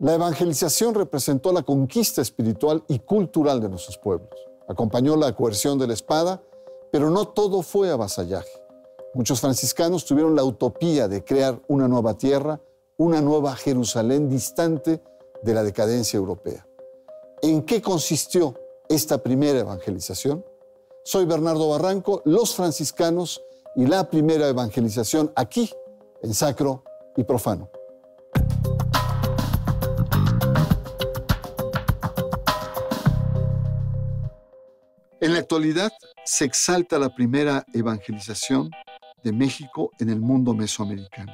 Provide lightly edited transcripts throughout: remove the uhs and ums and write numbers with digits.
La evangelización representó la conquista espiritual y cultural de nuestros pueblos. Acompañó la coerción de la espada, pero no todo fue avasallaje. Muchos franciscanos tuvieron la utopía de crear una nueva tierra, una nueva Jerusalén distante de la decadencia europea. ¿En qué consistió esta primera evangelización? Soy Bernardo Barranco, los franciscanos y la primera evangelización aquí, en Sacro y Profano. En la actualidad se exalta la primera evangelización de México en el mundo mesoamericano.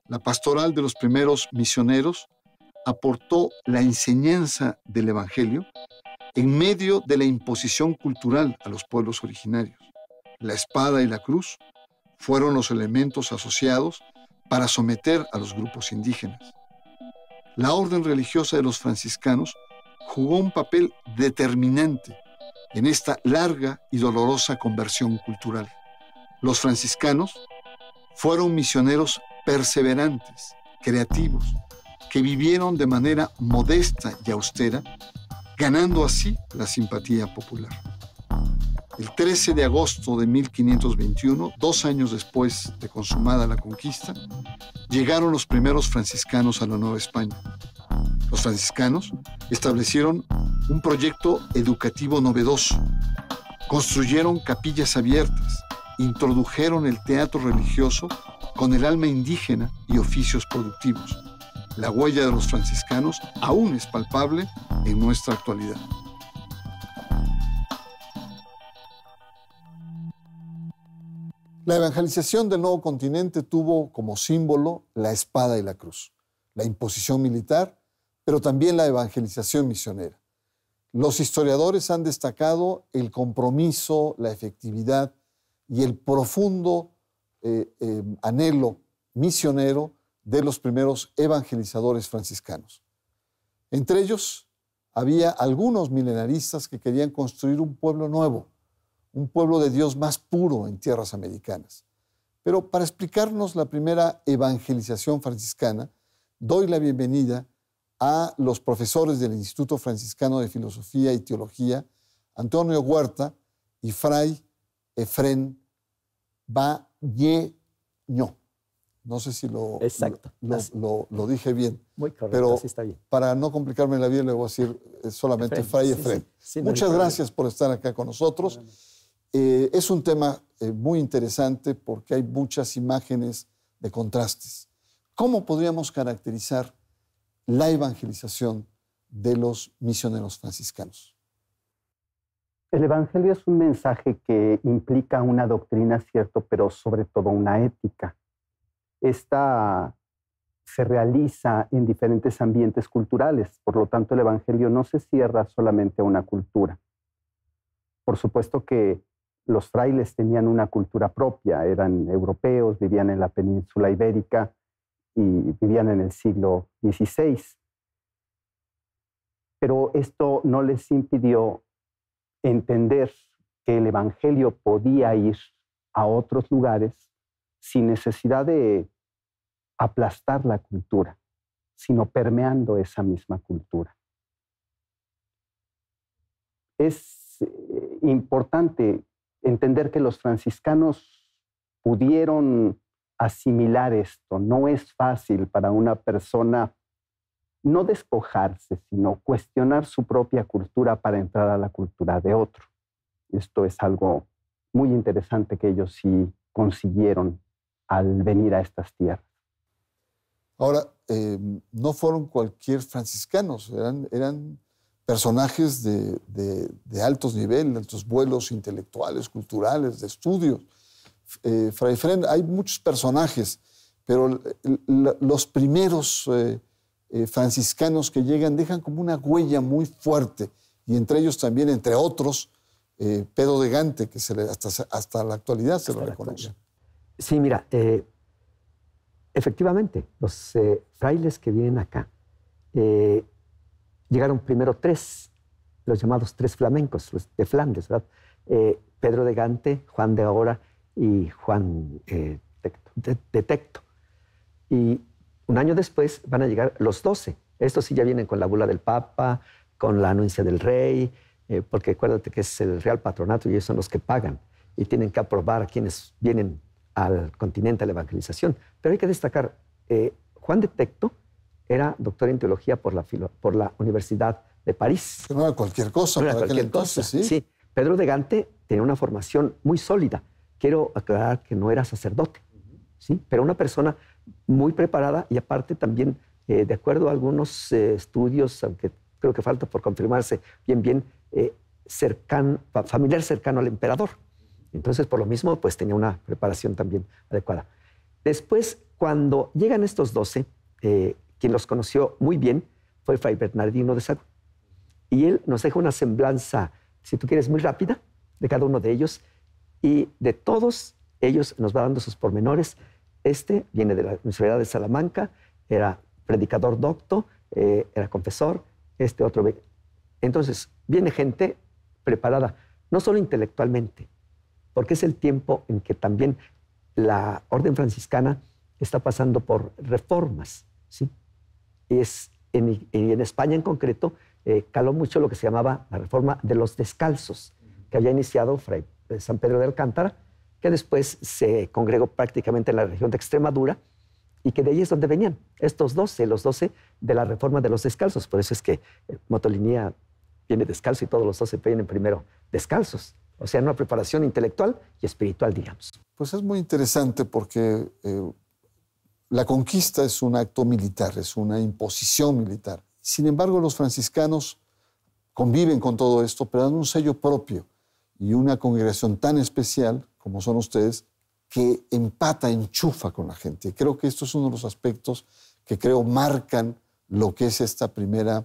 La pastoral de los primeros misioneros aportó la enseñanza del Evangelio en medio de la imposición cultural a los pueblos originarios. La espada y la cruz fueron los elementos asociados para someter a los grupos indígenas. La orden religiosa de los franciscanos jugó un papel determinante en esta larga y dolorosa conversión cultural. Los franciscanos fueron misioneros perseverantes, creativos, que vivieron de manera modesta y austera, ganando así la simpatía popular. El 13 de agosto de 1521, 2 años después de consumada la conquista, llegaron los primeros franciscanos a la Nueva España. Los franciscanos establecieron un proyecto educativo novedoso. Construyeron capillas abiertas, introdujeron el teatro religioso con el alma indígena y oficios productivos. La huella de los franciscanos aún es palpable en nuestra actualidad. La evangelización del nuevo continente tuvo como símbolo la espada y la cruz, la imposición militar, pero también la evangelización misionera. Los historiadores han destacado el compromiso, la efectividad y el profundo anhelo misionero de los primeros evangelizadores franciscanos. Entre ellos había algunos milenaristas que querían construir un pueblo nuevo, un pueblo de Dios más puro en tierras americanas. Pero para explicarnos la primera evangelización franciscana, doy la bienvenida a los profesores del Instituto Franciscano de Filosofía y Teología, Antonio Huerta y Fray Efrén Valleño. No sé si lo dije bien. Muy correcto, pero así está bien. Para no complicarme la vida, le voy a decir solamente Fray Efrén. Sí, Muchas gracias por estar acá con nosotros. Es un tema muy interesante porque hay muchas imágenes de contrastes. ¿Cómo podríamos caracterizar la evangelización de los misioneros franciscanos? El Evangelio es un mensaje que implica una doctrina, cierto, pero sobre todo una ética. Esta se realiza en diferentes ambientes culturales, por lo tanto el Evangelio no se cierra solamente a una cultura. Por supuesto que los frailes tenían una cultura propia, eran europeos, vivían en la península ibérica y vivían en el siglo XVI. Pero esto no les impidió entender que el Evangelio podía ir a otros lugares sin necesidad de aplastar la cultura, sino permeando esa misma cultura. Es importante entender que los franciscanos pudieron asimilar esto. No es fácil para una persona no despojarse, sino cuestionar su propia cultura para entrar a la cultura de otro. Esto es algo muy interesante que ellos sí consiguieron al venir a estas tierras. Ahora, no fueron cualquier franciscanos, eran personajes de altos niveles, altos vuelos intelectuales, culturales, de estudios. Fray Efrén, hay muchos personajes, pero los primeros franciscanos que llegan dejan como una huella muy fuerte, y entre ellos también, entre otros, Pedro de Gante, que hasta la actualidad se lo reconoce. Sí, mira, efectivamente, los frailes que vienen acá, llegaron primero 3, los llamados 3 flamencos, los de Flandes, ¿verdad? Pedro de Gante, Juan de Ahora y Juan de Tecto. Y un año después van a llegar los 12, Estos sí ya vienen con la bula del Papa, con la anuncia del rey, porque acuérdate que es el Real Patronato y ellos son los que pagan y tienen que aprobar a quienes vienen al continente a la evangelización. Pero hay que destacar, Juan de Tecto era doctor en teología por la Universidad de París. Que no era cualquier cosa No era para aquel cualquier entonces, cosa. ¿sí? Sí. Pedro de Gante tenía una formación muy sólida. Quiero aclarar que no era sacerdote, ¿sí? Pero una persona muy preparada y aparte también, de acuerdo a algunos estudios, aunque creo que falta por confirmarse bien, familiar cercano al emperador. Entonces, por lo mismo, pues tenía una preparación también adecuada. Después, cuando llegan estos 12, quien los conoció muy bien fue Fray Bernardino de Sahagún. Y él nos deja una semblanza, si tú quieres, muy rápida de cada uno de ellos. Y de todos ellos nos va dando sus pormenores. Este viene de la Universidad de Salamanca, era predicador docto, era confesor, este otro. Entonces, viene gente preparada, no solo intelectualmente, porque es el tiempo en que también la orden franciscana está pasando por reformas, ¿sí? En España en concreto caló mucho lo que se llamaba la reforma de los descalzos, que había iniciado Fray San Pedro de Alcántara, que después se congregó prácticamente en la región de Extremadura y que de ahí es donde venían estos 12, los 12 de la reforma de los descalzos. Por eso es que Motolinía viene descalzo y todos los 12 vienen primero descalzos. O sea, una preparación intelectual y espiritual, digamos. Pues es muy interesante porque la conquista es un acto militar, es una imposición militar. Sin embargo, los franciscanos conviven con todo esto, pero dan un sello propio y una congregación tan especial como son ustedes, que empata, enchufa con la gente. Creo que esto es uno de los aspectos que creo marcan lo que es esta primera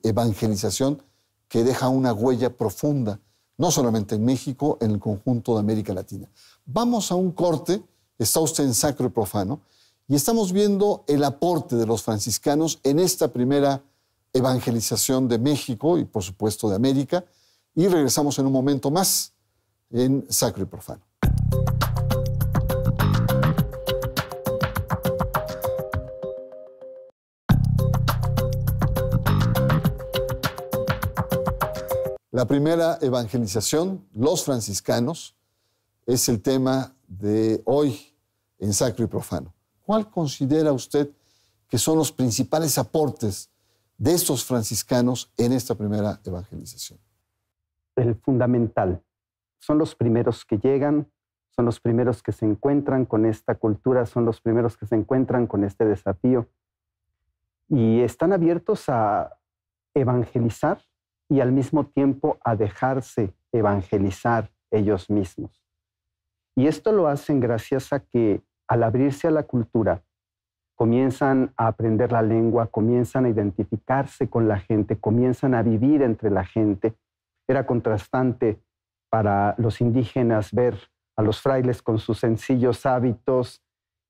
evangelización, que deja una huella profunda, no solamente en México, en el conjunto de América Latina. Vamos a un corte, está usted en Sacro y Profano, y estamos viendo el aporte de los franciscanos en esta primera evangelización de México y, por supuesto, de América, y regresamos en un momento más en Sacro y Profano. La primera evangelización, los franciscanos, es el tema de hoy en Sacro y Profano. ¿Cuál considera usted que son los principales aportes de estos franciscanos en esta primera evangelización? El fundamental. Son los primeros que llegan, son los primeros que se encuentran con esta cultura, son los primeros que se encuentran con este desafío y están abiertos a evangelizar y al mismo tiempo a dejarse evangelizar ellos mismos. Y esto lo hacen gracias a que al abrirse a la cultura, comienzan a aprender la lengua, comienzan a identificarse con la gente, comienzan a vivir entre la gente. Era contrastante para los indígenas ver a los frailes con sus sencillos hábitos,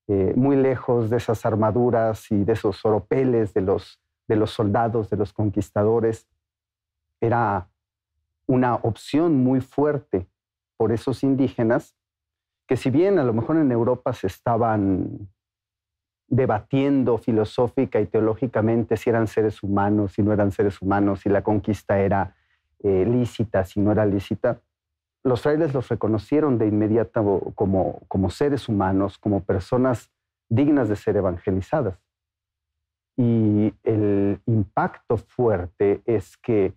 muy lejos de esas armaduras y de esos oropeles de los soldados, de los conquistadores. Era una opción muy fuerte por esos indígenas que, si bien a lo mejor en Europa se estaban debatiendo filosófica y teológicamente si eran seres humanos, si no eran seres humanos, si la conquista era lícita, si no era lícita, los frailes los reconocieron de inmediato como seres humanos, como personas dignas de ser evangelizadas. Y el impacto fuerte es que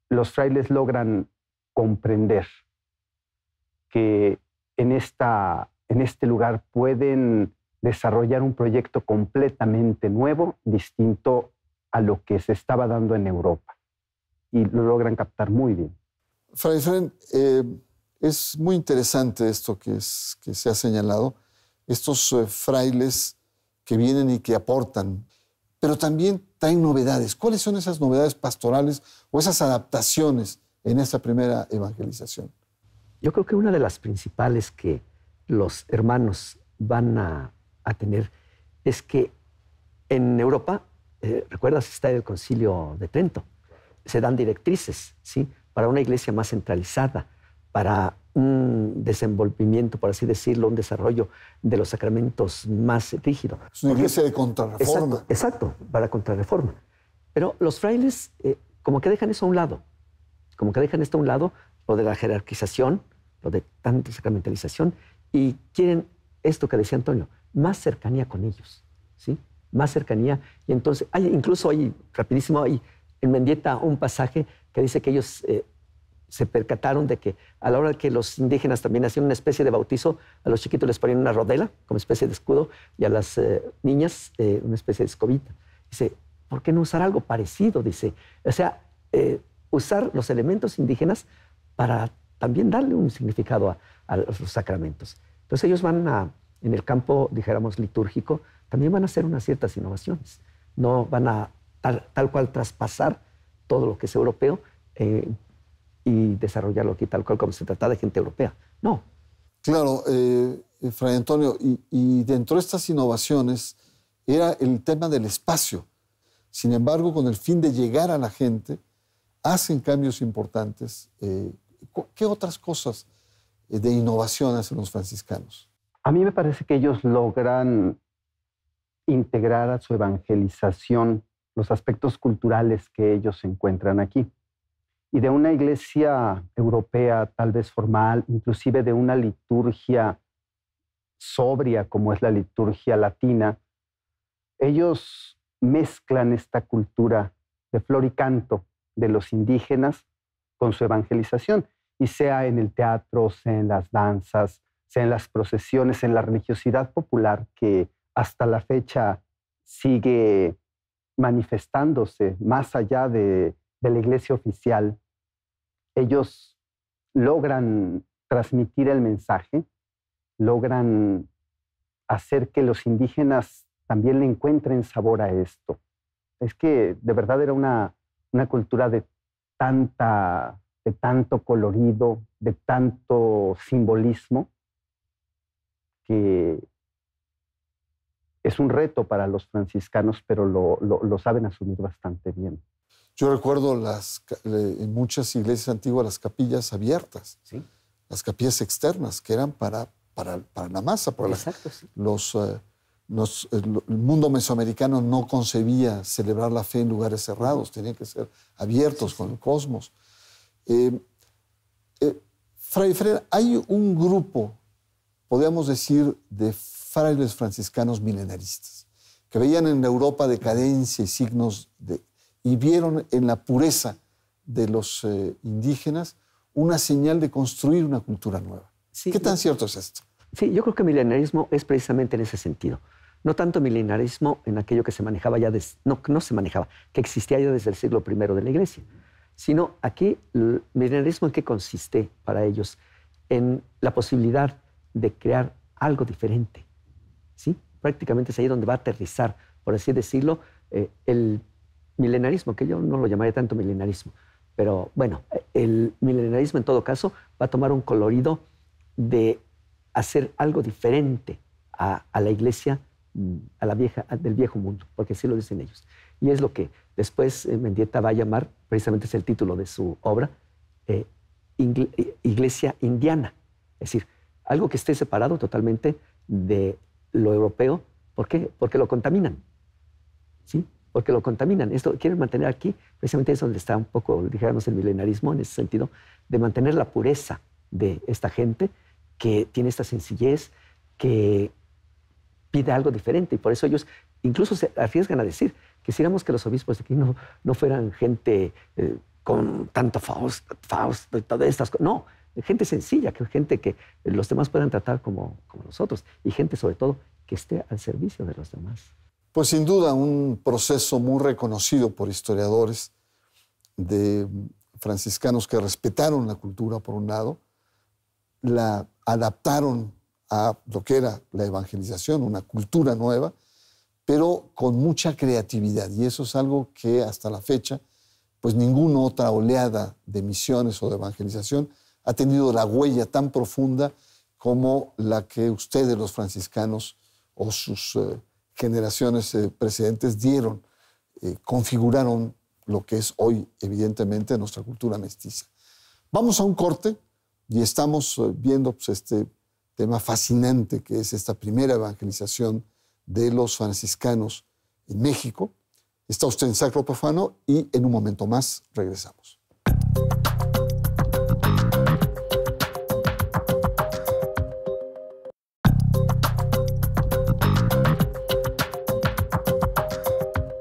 los frailes logran comprender que en este lugar pueden desarrollar un proyecto completamente nuevo, distinto a lo que se estaba dando en Europa. Y lo logran captar muy bien. Fray Efrén, es muy interesante esto que se ha señalado, estos frailes que vienen y que aportan, pero también traen novedades. ¿Cuáles son esas novedades pastorales o esas adaptaciones en esta primera evangelización? Yo creo que una de las principales que los hermanos van a tener es que en Europa, recuerdas, está el Concilio de Trento, se dan directrices, ¿sí?, para una iglesia más centralizada, para un desenvolvimiento, por así decirlo, un desarrollo de los sacramentos más rígido. Es una iglesia de contrarreforma. Exacto, para contrarreforma. Pero los frailes como que dejan eso a un lado, como que dejan esto a un lado, lo de la jerarquización, lo de tanta sacramentalización, y quieren esto que decía Antonio, más cercanía con ellos, ¿sí? Más cercanía. Y entonces, incluso hay, rapidísimo, hay en Mendieta un pasaje que dice que ellos se percataron de que a la hora que los indígenas también hacían una especie de bautizo, a los chiquitos les ponían una rodela como especie de escudo y a las niñas una especie de escobita. Dice, ¿por qué no usar algo parecido? Dice, o sea, usar los elementos indígenas para también darle un significado a los sacramentos. Entonces ellos van en el campo, dijéramos, litúrgico, también van a hacer unas ciertas innovaciones. No van a tal cual traspasar todo lo que es europeo y desarrollarlo aquí tal cual como se trata de gente europea. No. Claro, Fray Antonio, y dentro de estas innovaciones era el tema del espacio. Sin embargo, con el fin de llegar a la gente, hacen cambios importantes. ¿Qué otras cosas de innovación hacen los franciscanos? A mí me parece que ellos logran integrar a su evangelización los aspectos culturales que ellos encuentran aquí. Y de una iglesia europea, tal vez formal, inclusive de una liturgia sobria como es la liturgia latina, ellos mezclan esta cultura de flor y canto de los indígenas con su evangelización, y sea en el teatro, sea en las danzas, sea en las procesiones, en la religiosidad popular que hasta la fecha sigue manifestándose más allá de la iglesia oficial. Ellos logran transmitir el mensaje, logran hacer que los indígenas también le encuentren sabor a esto. Es que de verdad era una cultura de tanto colorido, de tanto simbolismo, que es un reto para los franciscanos, pero lo saben asumir bastante bien. Yo recuerdo en muchas iglesias antiguas las capillas abiertas, ¿sí? Las capillas externas, que eran para la masa. Exacto, sí. El mundo mesoamericano no concebía celebrar la fe en lugares cerrados, tenían que ser abiertos con el cosmos. Fray Fred, hay un grupo, podríamos decir, de frailes franciscanos milenaristas, que veían en Europa decadencia y signos y vieron en la pureza de los indígenas una señal de construir una cultura nueva. Sí, ¿qué tan cierto es esto? Sí, yo creo que el milenarismo es precisamente en ese sentido. No tanto milenarismo en aquello que se manejaba ya, no se manejaba, que existía ya desde el siglo I de la Iglesia, sino aquí el milenarismo en qué consiste para ellos, en la posibilidad de crear algo diferente, ¿sí? Prácticamente es ahí donde va a aterrizar, por así decirlo, el milenarismo, que yo no lo llamaría tanto milenarismo, pero bueno, el milenarismo en todo caso va a tomar un colorido de hacer algo diferente a la iglesia, del viejo mundo, porque así lo dicen ellos. Y es lo que después Mendieta va a llamar, precisamente es el título de su obra, Iglesia Indiana. Es decir, algo que esté separado totalmente de lo europeo. ¿Por qué? Porque lo contaminan, ¿sí? Porque lo contaminan. Esto quieren mantener aquí, precisamente es donde está un poco, dijéramos, el milenarismo, en ese sentido, de mantener la pureza de esta gente que tiene esta sencillez, que pide algo diferente. Y por eso ellos incluso se arriesgan a decir, quisiéramos que los obispos de aquí no fueran gente con tanto Fausto y todas estas cosas. No, gente sencilla, gente que los demás puedan tratar como nosotros. Y gente, sobre todo, que esté al servicio de los demás. Pues sin duda un proceso muy reconocido por historiadores de franciscanos que respetaron la cultura por un lado, la adaptaron a lo que era la evangelización, una cultura nueva, pero con mucha creatividad. Y eso es algo que hasta la fecha, pues ninguna otra oleada de misiones o de evangelización ha tenido la huella tan profunda como la que ustedes, los franciscanos, o sus generaciones precedentes dieron, configuraron lo que es hoy, evidentemente, nuestra cultura mestiza. Vamos a un corte y estamos viendo pues, este tema fascinante que es esta primera evangelización de los franciscanos en México. Está usted en Sacro Profano y en un momento más regresamos.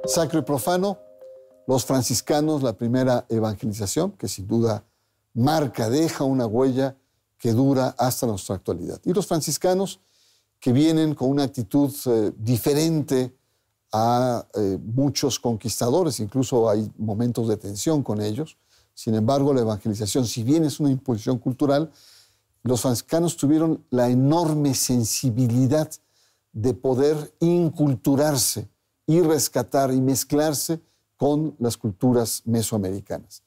Sacro y Profano, los franciscanos, la primera evangelización, que sin duda marca, deja una huella que dura hasta nuestra actualidad. Y los franciscanos que vienen con una actitud diferente a muchos conquistadores, incluso hay momentos de tensión con ellos. Sin embargo, la evangelización, si bien es una imposición cultural, los franciscanos tuvieron la enorme sensibilidad de poder inculturarse y rescatar y mezclarse con las culturas mesoamericanas.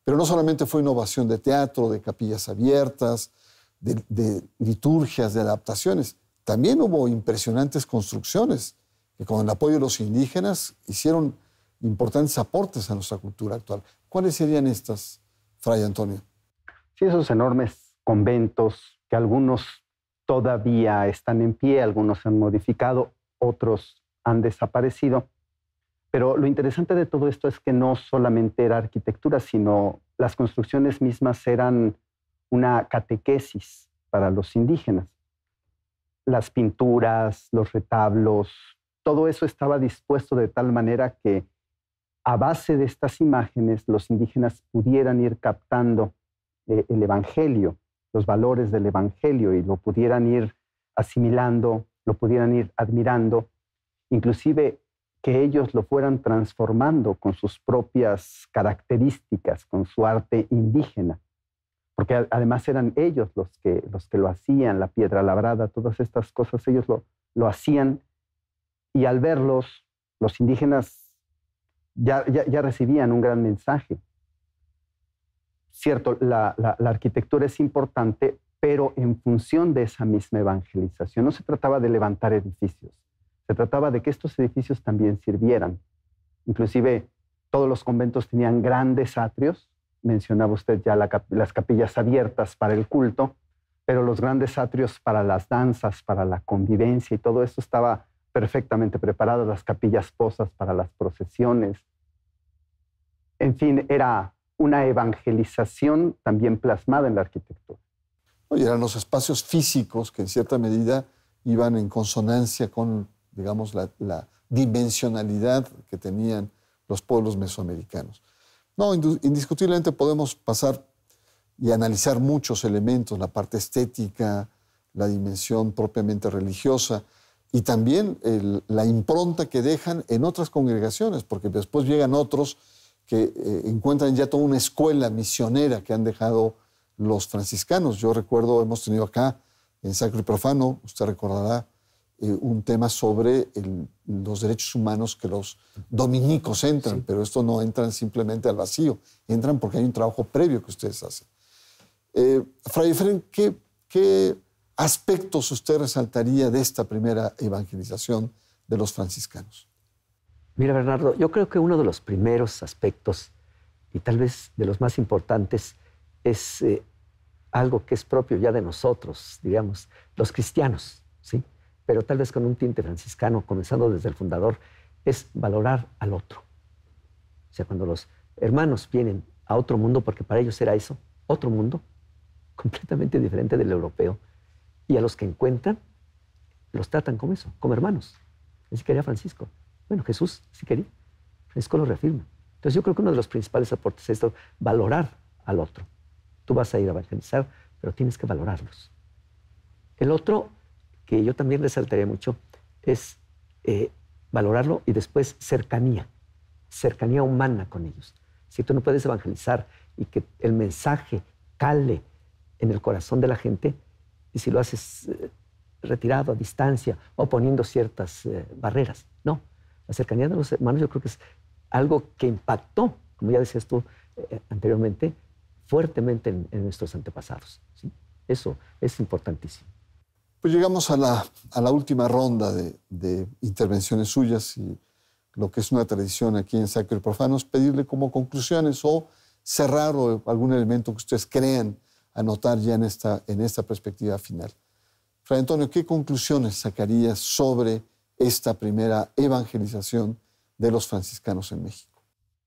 Pero no solamente fue innovación de teatro, de capillas abiertas, de liturgias, de adaptaciones, también hubo impresionantes construcciones que con el apoyo de los indígenas hicieron importantes aportes a nuestra cultura actual. ¿Cuáles serían estas, Fray Antonio? Sí, esos enormes conventos que algunos todavía están en pie, algunos se han modificado, otros han desaparecido. Pero lo interesante de todo esto es que no solamente era arquitectura, sino las construcciones mismas eran una catequesis para los indígenas. Las pinturas, los retablos, todo eso estaba dispuesto de tal manera que a base de estas imágenes los indígenas pudieran ir captando el evangelio, los valores del evangelio, y lo pudieran ir asimilando, lo pudieran ir admirando, inclusive que ellos lo fueran transformando con sus propias características, con su arte indígena, porque además eran ellos los que lo hacían, la piedra labrada, todas estas cosas, ellos lo hacían, y al verlos, los indígenas ya recibían un gran mensaje. Cierto, la arquitectura es importante, pero en función de esa misma evangelización. No se trataba de levantar edificios, se trataba de que estos edificios también sirvieran. Inclusive, todos los conventos tenían grandes atrios. Mencionaba usted ya las capillas abiertas para el culto, pero los grandes atrios para las danzas, para la convivencia, y todo eso estaba perfectamente preparado. Las capillas posas para las procesiones. En fin, era una evangelización también plasmada en la arquitectura. Y eran los espacios físicos que en cierta medida iban en consonancia con, digamos, la dimensionalidad que tenían los pueblos mesoamericanos. No, indiscutiblemente podemos pasar y analizar muchos elementos, la parte estética, la dimensión propiamente religiosa y también la impronta que dejan en otras congregaciones, porque después llegan otros que encuentran ya toda una escuela misionera que han dejado los franciscanos. Yo recuerdo, hemos tenido acá en Sacro y Profano, usted recordará, un tema sobre los derechos humanos que los dominicos entran, sí. Pero esto no entran simplemente al vacío, entran porque hay un trabajo previo que ustedes hacen. Fray Efrén, ¿qué aspectos usted resaltaría de esta primera evangelización de los franciscanos? Mira, Bernardo, yo creo que uno de los primeros aspectos, y tal vez de los más importantes, es algo que es propio ya de nosotros, digamos, los cristianos, ¿sí? Pero tal vez con un tinte franciscano, comenzando desde el fundador, es valorar al otro. O sea, cuando los hermanos vienen a otro mundo, porque para ellos era eso, otro mundo, completamente diferente del europeo, y a los que encuentran, los tratan como eso, como hermanos. Así quería Francisco. Bueno, Jesús sí quería. Francisco lo reafirma. Entonces yo creo que uno de los principales aportes es esto, valorar al otro. Tú vas a ir a evangelizar, pero tienes que valorarlos. El otro, que yo también resaltaría mucho, es valorarlo y después cercanía humana con ellos. Si tú no puedes evangelizar y que el mensaje cale en el corazón de la gente, y si lo haces retirado, a distancia, o poniendo ciertas barreras, no. La cercanía de los hermanos yo creo que es algo que impactó, como ya decías tú anteriormente, fuertemente en nuestros antepasados, ¿sí? Eso es importantísimo. Pues llegamos a la última ronda de intervenciones suyas y lo que es una tradición aquí en Sacro y Profano es pedirle como conclusiones o cerrar o algún elemento que ustedes crean anotar ya en esta perspectiva final. Fray Antonio, ¿qué conclusiones sacarías sobre esta primera evangelización de los franciscanos en México?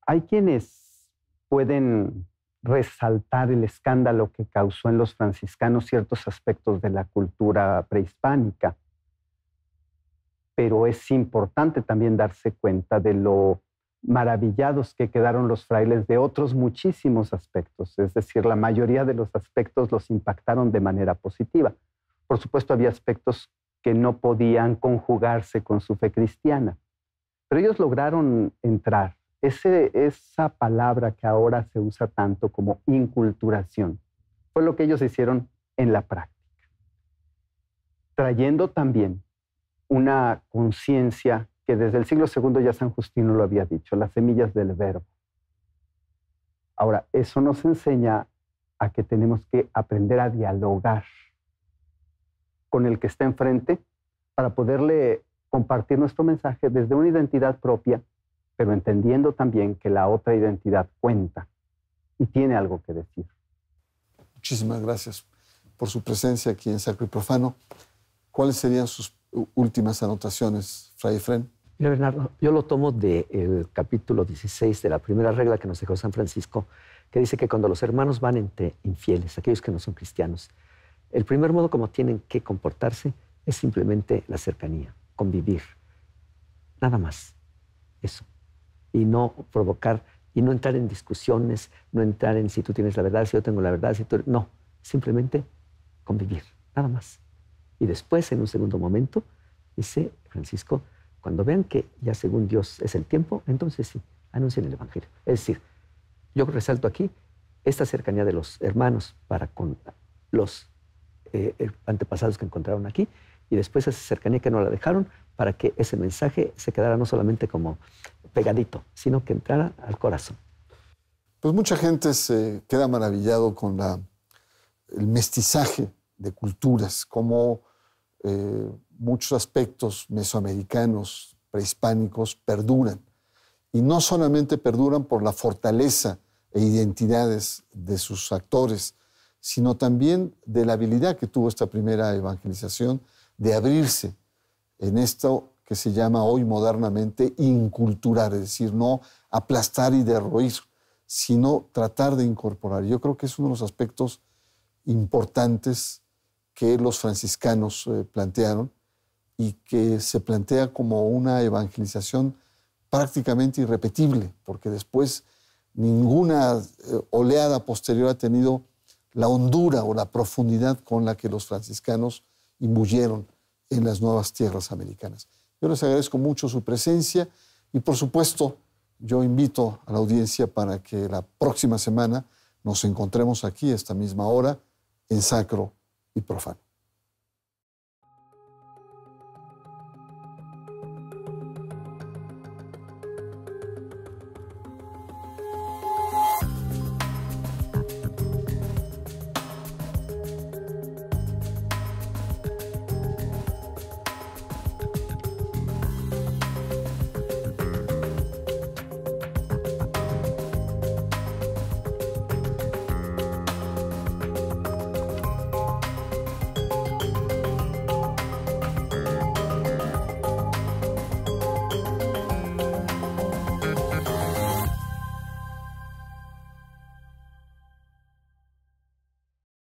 Hay quienes pueden resaltar el escándalo que causó en los franciscanos ciertos aspectos de la cultura prehispánica, pero es importante también darse cuenta de lo maravillados que quedaron los frailes de otros muchísimos aspectos, es decir, la mayoría de los aspectos los impactaron de manera positiva. Por supuesto, había aspectos que no podían conjugarse con su fe cristiana, pero ellos lograron entrar. Esa palabra que ahora se usa tanto como inculturación, fue lo que ellos hicieron en la práctica, trayendo también una conciencia que desde el siglo II ya San Justino lo había dicho, las semillas del verbo. Ahora, eso nos enseña a que tenemos que aprender a dialogar con el que está enfrente para poderle compartir nuestro mensaje desde una identidad propia, pero entendiendo también que la otra identidad cuenta y tiene algo que decir. Muchísimas gracias por su presencia aquí en Sacro y Profano. ¿Cuáles serían sus últimas anotaciones, Fray Efrén? Mira, Bernardo, yo lo tomo del capítulo 16 de la primera regla que nos dejó San Francisco, que dice que cuando los hermanos van entre infieles, aquellos que no son cristianos, el primer modo como tienen que comportarse es simplemente la cercanía, convivir. Nada más. Eso. Y no provocar, y no entrar en discusiones, no entrar en si tú tienes la verdad, si yo tengo la verdad, si tú... No, simplemente convivir, nada más. Y después, en un segundo momento, dice Francisco, cuando vean que ya según Dios es el tiempo, entonces sí, anuncien el Evangelio. Es decir, yo resalto aquí esta cercanía de los hermanos para con los antepasados que encontraron aquí, y después esa cercanía que no la dejaron para que ese mensaje se quedara no solamente como pegadito, sino que entrara al corazón. Pues mucha gente se queda maravillado con el mestizaje de culturas, como muchos aspectos mesoamericanos, prehispánicos, perduran. Y no solamente perduran por la fortaleza e identidades de sus actores, sino también de la habilidad que tuvo esta primera evangelización de abrirse en esto que se llama hoy modernamente inculturar, es decir, no aplastar y derroir, sino tratar de incorporar. Yo creo que es uno de los aspectos importantes que los franciscanos plantearon y que se plantea como una evangelización prácticamente irrepetible, porque después ninguna oleada posterior ha tenido la hondura o la profundidad con la que los franciscanos imbuyeron en las nuevas tierras americanas. Yo les agradezco mucho su presencia y, por supuesto, yo invito a la audiencia para que la próxima semana nos encontremos aquí a esta misma hora en Sacro y Profano.